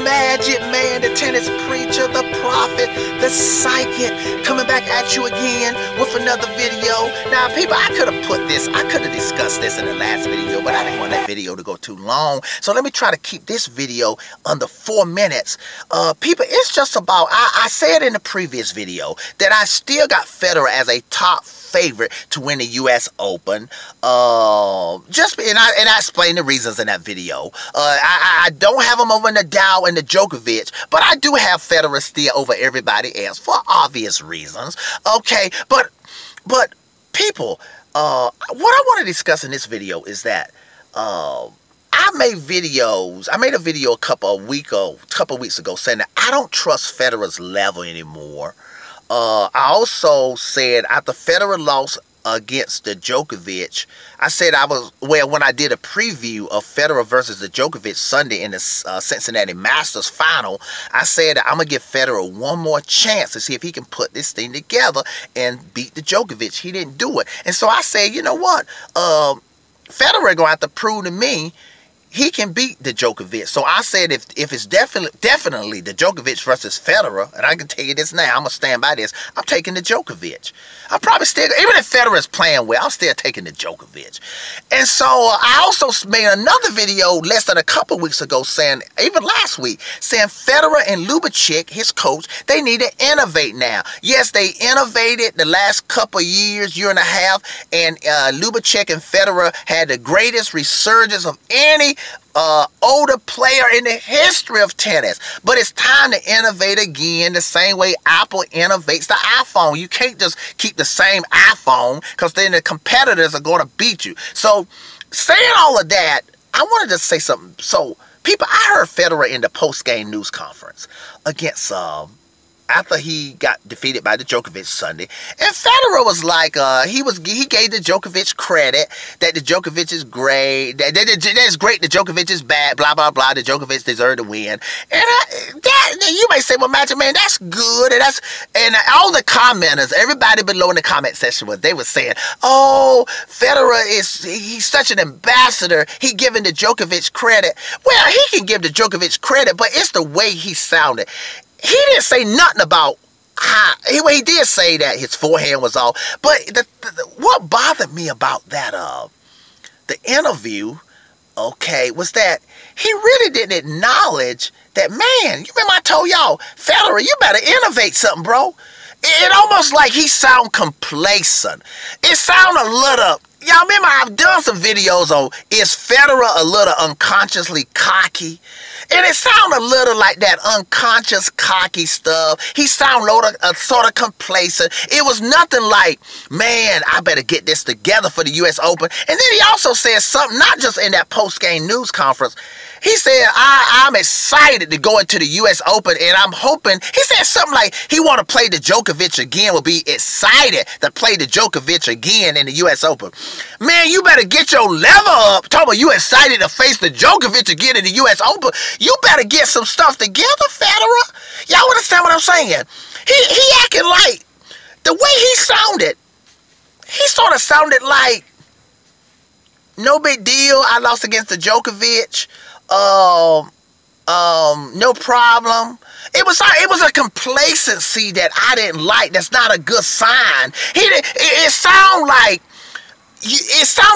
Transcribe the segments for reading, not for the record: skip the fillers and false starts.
magic man, the tennis preacher, the prophet, the psychic, coming back at you again with another video. Now, people, I could have discussed this in the last video, but I didn't want that video to go too long. So let me try to keep this video under 4 minutes. People, it's just about, I said in the previous video that I still got Federer as a top favorite to win the U.S. Open. I explained the reasons in that video. I don't have him over Nadal and the Djokovic, but I do have Federer still over everybody else for obvious reasons. Okay, but people, what I want to discuss in this video is that I made a video a couple of weeks ago saying that I don't trust Federer's level anymore. I also said after Federer lost against the Djokovic, I said when I did a preview of Federer versus the Djokovic Sunday in the Cincinnati Masters final, I said that I'm going to give Federer one more chance to see if he can put this thing together and beat the Djokovic. He didn't do it. And so I said, you know what? Federer going to have to prove to me he can beat the Djokovic. So I said if it's definitely the Djokovic versus Federer, and I can tell you this now, I'm going to stand by this, I'm taking the Djokovic. I'm probably still, even if Federer is playing well, I'm still taking the Djokovic. And so I also made another video less than a couple weeks ago saying, even last week, saying Federer and Ljubicic, his coach, they need to innovate now. Yes, they innovated the last couple years, year and a half, and Ljubicic and Federer had the greatest resurgence of any older player in the history of tennis. But it's time to innovate again the same way Apple innovates the iPhone. You can't just keep the same iPhone because then the competitors are going to beat you. So saying all of that, I wanted to say something. So people, I heard Federer in the post-game news conference against after he got defeated by the Djokovic Sunday. And Federer was like, he gave the Djokovic credit, that the Djokovic is great, that's great, the Djokovic is bad, blah, blah, blah, the Djokovic deserved to win. And you may say, well, Magic Man, that's good. And all the commenters, everybody below in the comment section, they were saying, oh, Federer he's such an ambassador, he giving the Djokovic credit. Well, he can give the Djokovic credit, but it's the way he sounded. He didn't say nothing about he did say that his forehand was off. But what bothered me about that the interview, okay, was that he really didn't acknowledge that, man, you remember I told y'all, Federer, you better innovate something, bro. It almost like he sound complacent. It sound a little, y'all remember I've done some videos on, is Federer a little unconsciously cocky? And it sound a little like that unconscious cocky stuff. He sound sort of complacent. It was nothing like, man, I better get this together for the U.S. Open. And then he also said something, not just in that post-game news conference. He said, I'm excited to go into the U.S. Open, and I'm hoping, he said something like he want to play the Djokovic again, will be excited to play the Djokovic again in the U.S. Open. Man, you better get your level up. Talking about you excited to face the Djokovic again in the U.S. Open. You better get some stuff together, Federer. Y'all understand what I'm saying? He acting like, the way he sounded, he sort of sounded like, no big deal, I lost against the Djokovic. No problem. It was a complacency that I didn't like. That's not a good sign. It sounded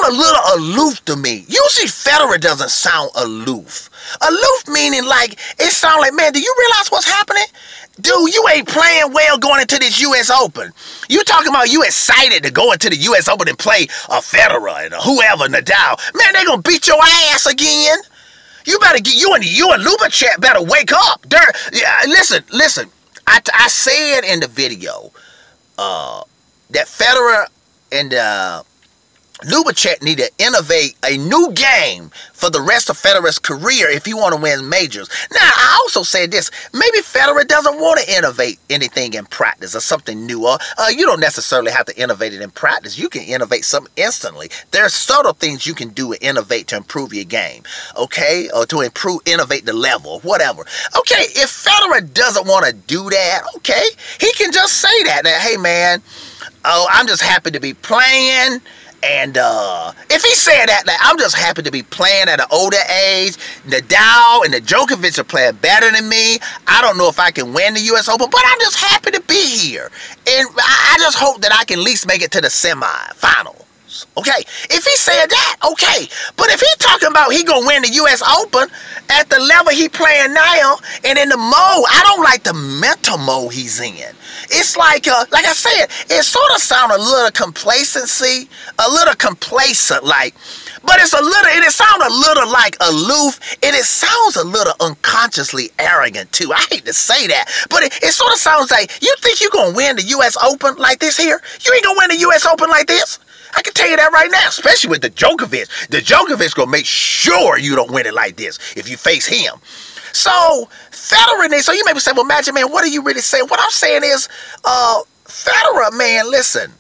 a little aloof to me. Usually Federer doesn't sound aloof. Aloof meaning like, it sounds like, man, do you realize what's happening? Dude, you ain't playing well going into this U.S. Open. You talking about you excited to go into the U.S. Open and play a Federer and whoever, Nadal. Man, they gonna beat your ass again. You better get, you and Ljubicic better wake up. Listen. I said in the video that Federer and Ljubicic need to innovate a new game for the rest of Federer's career if he want to win majors. Now, I also said this. Maybe Federer doesn't want to innovate anything in practice or something new. You don't necessarily have to innovate it in practice. You can innovate something instantly. There are subtle things you can do and innovate to improve your game, okay? Or to innovate the level, whatever. Okay, if Federer doesn't want to do that, okay, he can just say that, hey, man, oh, I'm just happy to be playing. And if he's saying that, like, I'm just happy to be playing at an older age. Nadal and the Djokovic are playing better than me. I don't know if I can win the U.S. Open, but I'm just happy to be here. And I just hope that I can at least make it to the semifinals. Okay, if he said that, okay. But if he's talking about he gonna win the U.S. Open at the level he playing now, and in the mode, I don't like the mental mode he's in. It's like I said, it sort of sounds a little complacency, a little complacent, like, but it's a little, and it sounds a little like aloof, and it sounds a little unconsciously arrogant too. I hate to say that, but it sort of sounds like, you think you're gonna win the U.S. Open like this here? You ain't gonna win the U.S. Open like this. I can tell you that right now, especially with the Djokovic. The Djokovic gonna make sure you don't win it like this if you face him. So Federer, so you may be saying, well, Magic Man, what are you really saying? What I'm saying is, Federer, man, listen.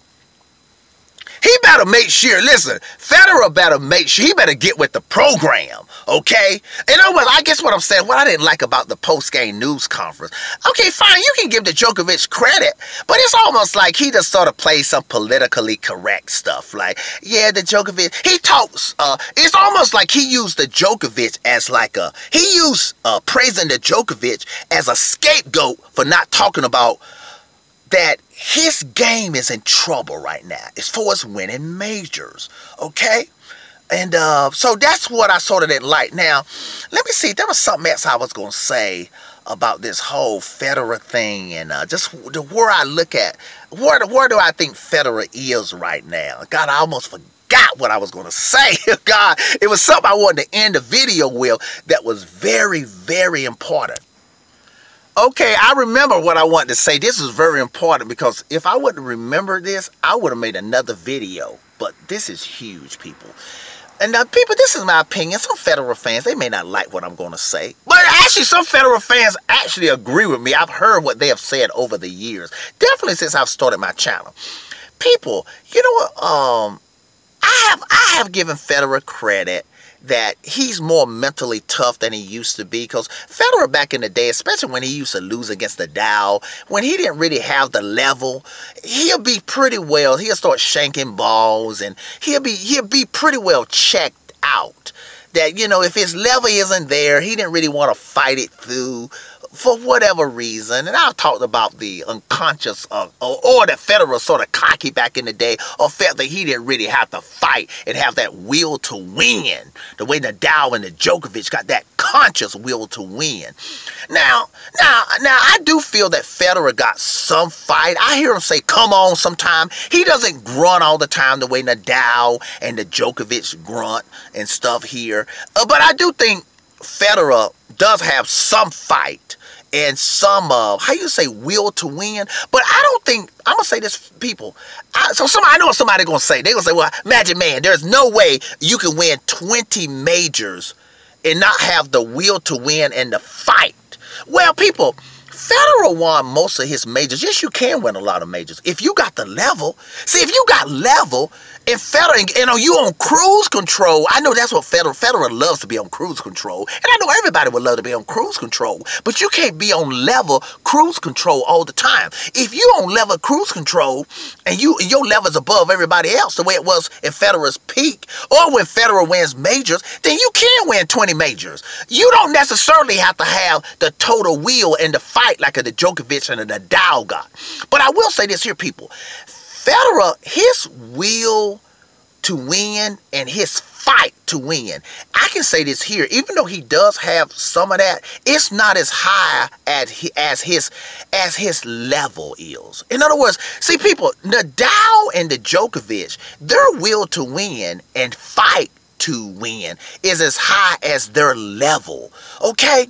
He better make sure, listen, Federer better make sure, he better get with the program, okay? In other words, I guess what I'm saying, what I didn't like about the post-game news conference, okay, fine, you can give the Djokovic credit, but it's almost like he just sort of plays some politically correct stuff, like, yeah, the Djokovic, he talks, it's almost like he used the Djokovic as like he used praising the Djokovic as a scapegoat for not talking about that his game is in trouble right now as far as winning majors, okay? And so that's what I sort of didn't like. Now, let me see. There was something else I was going to say about this whole Federer thing, and just where I look at, where do I think Federer is right now? God, I almost forgot what I was going to say. God, it was something I wanted to end the video with that was very, very important. Okay, I remember what I wanted to say. This is very important because if I wouldn't remember this, I would have made another video. But this is huge, people. And people, this is my opinion. Some Federer fans, they may not like what I'm going to say. But actually, some Federer fans actually agree with me. I've heard what they have said over the years. Definitely since I've started my channel. People, you know what? I have given Federer credit that he's more mentally tough than he used to be, because Federer back in the day, especially when he used to lose against Nadal, when he didn't really have the level, he'll be pretty well, he'll start shanking balls, and he'll be pretty well checked out. That, you know, if his level isn't there, he didn't really want to fight it through for whatever reason. And I've talked about the unconscious or that Federer was sort of cocky back in the day, or felt that he didn't really have to fight and have that will to win, the way Nadal and the Djokovic got that conscious will to win. Now I do feel that Federer got some fight. I hear him say come on sometime. He doesn't grunt all the time the way Nadal and the Djokovic grunt and stuff here, but I do think Federer does have some fight and some, how you say, will to win. But I don't think, I'm going to say this, people. I know what somebody going to say. They're going to say, well, Magic Man, there's no way you can win 20 majors and not have the will to win and the fight. Well, people, Federer won most of his majors. Yes, you can win a lot of majors if you got the level. See, if you got level, and Federer, you know, you on cruise control. I know that's what Federer loves to be on cruise control. And I know everybody would love to be on cruise control. But you can't be on level cruise control all the time. If you on level cruise control and your level's above everybody else, the way it was in Federer's peak, or when Federer wins majors, then you can win 20 majors. You don't necessarily have to have the total will in the fight like the Djokovic and the Nadal got. But I will say this here, people. Federer, his will to win and his fight to win, I can say this here, even though he does have some of that, it's not as high as his level is. In other words, see, people, Nadal and the Djokovic, their will to win and fight to win is as high as their level, okay?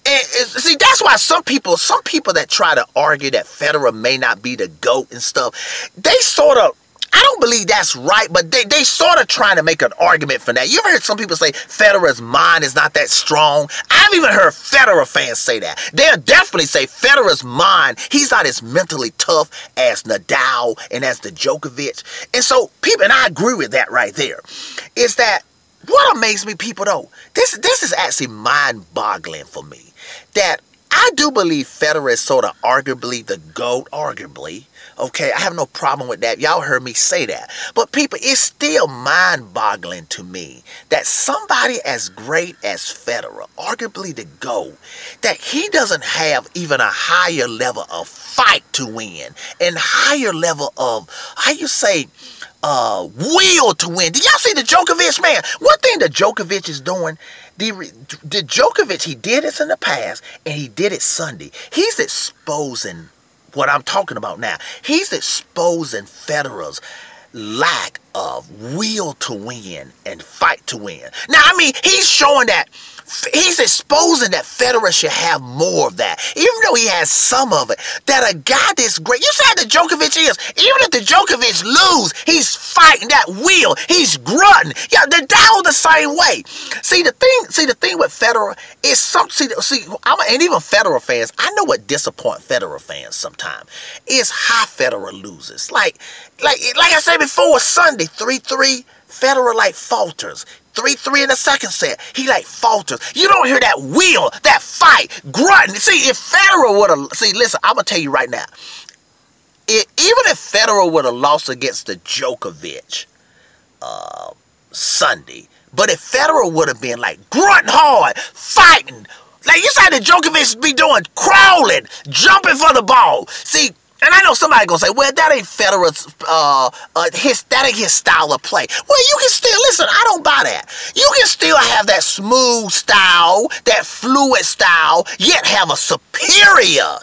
And see, that's why some people that try to argue that Federer may not be the GOAT and stuff, they sort of, I don't believe that's right, but they sort of trying to make an argument for that. You ever heard some people say Federer's mind is not that strong? I've even heard Federer fans say that. They'll definitely say Federer's mind, he's not as mentally tough as Nadal and as the Djokovic. And so people, and I agree with that right there, is that what amazes me, people, though, this is actually mind-boggling for me, that I do believe Federer is sort of arguably the GOAT, arguably, Okay, I have no problem with that. Y'all heard me say that. But people, it's still mind-boggling to me that somebody as great as Federer, arguably the GOAT, that he doesn't have even a higher level of fight to win and higher level of, how you say, will to win. Did y'all see the Djokovic, man? One thing that Djokovic is doing, the Djokovic, he did this in the past and he did it Sunday. He's exposing what I'm talking about now. He's exposing Federer's lack of will to win and fight to win. Now, I mean, he's showing that, he's exposing that Federer should have more of that. Even though he has some of it, that a guy this great, you see how the Djokovic is, even if the Djokovic lose, he's fighting that will, he's grunting. Yeah, the Dow the same way. See the thing with Federer is and even Federer fans, I know what disappoints Federer fans sometimes is how Federer loses. Like I said before, Sunday 3-3, Federer like falters. 3-3 in the second set, he like falters. You don't hear that will, that fight, grunting. See, if Federer would have, listen, I'm gonna tell you right now, even if Federer would have lost against the Djokovic Sunday, but if Federer would have been like grunting hard, fighting, like you saw the Djokovic be doing, crawling, jumping for the ball. See, and I know somebody gonna say, well, that ain't Federer's, that ain't his style of play. Well, you can still, listen, I don't buy that. You can still have that smooth style, that fluid style, yet have a superior.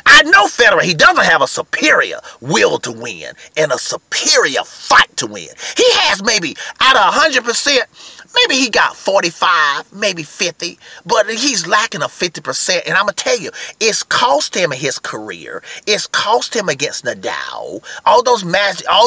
I know Federer, he doesn't have a superior will to win and a superior fight to win. He has maybe, out of 100%, maybe he got 45, maybe 50, but he's lacking a 50%. And I'm going to tell you, it's cost him in his career. It's cost him against Nadal. All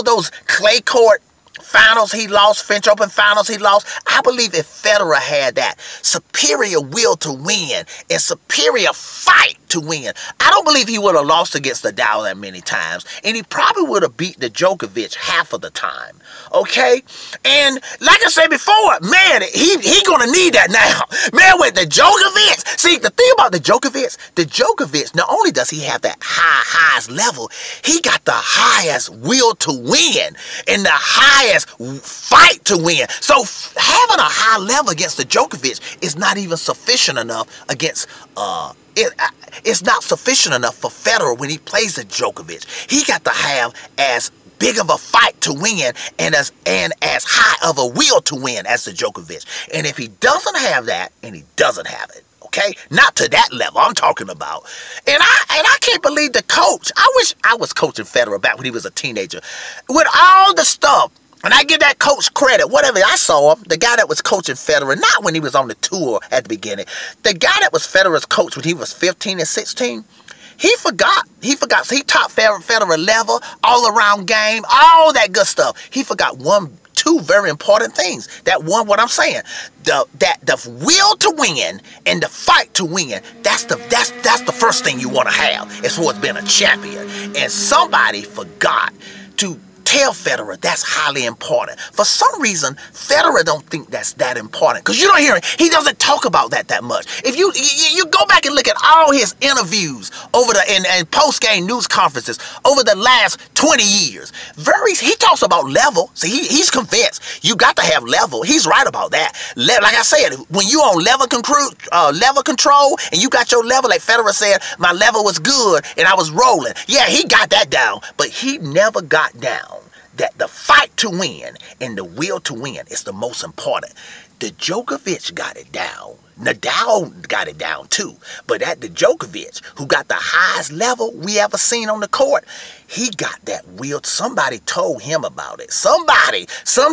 those clay court finals he lost, French Open finals he lost. I believe if Federer had that superior will to win and superior fight to win, I don't believe he would have lost against Nadal that many times. And he probably would have beat the Djokovic half of the time. Okay? And like I said before, man, he gonna need that now. Man, with the Djokovic, see, the thing about the Djokovic, not only does he have that highest level, he got the highest will to win and the highest fight to win. So having a high level against the Djokovic is not even sufficient enough against it's not sufficient enough for Federer when he plays the Djokovic. He got to have as big of a fight to win and as high of a will to win as the Djokovic. And if he doesn't have that, and he doesn't have it, okay, not to that level I'm talking about. And I can't believe the coach. I wish I was coaching Federer back when he was a teenager. With all the stuff, and I give that coach credit, whatever, I saw him, the guy that was coaching Federer, not when he was on the tour at the beginning, the guy that was Federer's coach when he was 15 and 16, he forgot. So he taught Federer level, all-around game, all that good stuff. He forgot two very important things. What I'm saying, the will to win and the fight to win. That's the first thing you want to have as far as being a champion. And somebody forgot to tell Federer that's highly important. For some reason, Federer don't think that's that important. Because you don't hear him. He doesn't talk about that much. If you go back and look at all his interviews over and post-game news conferences over the last 20 years, he talks about level. See, he's convinced you got to have level. He's right about that. Like I said, when you on level control and you got your level, like Federer said, my level was good and I was rolling. Yeah, he got that down, but he never got down that the fight to win and the will to win is the most important. The Djokovic got it down. Nadal got it down too. But the Djokovic, who got the highest level we ever seen on the court, he got that will. Somebody told him about it. Some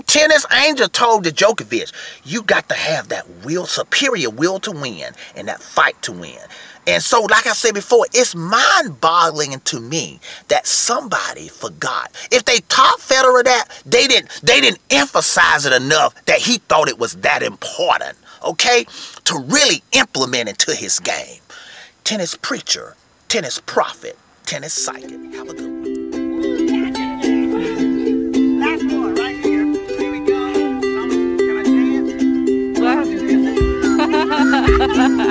tennis angel told the Djokovic, you got to have that will, superior will to win and that fight to win. And so, like I said before, it's mind-boggling to me that somebody forgot. If they taught Federer that, they didn't emphasize it enough that he thought it was that important, okay, to really implement it to his game. Tennis preacher, tennis prophet, tennis psychic. Have a good one. Last one right here. Here we go. Can I dance?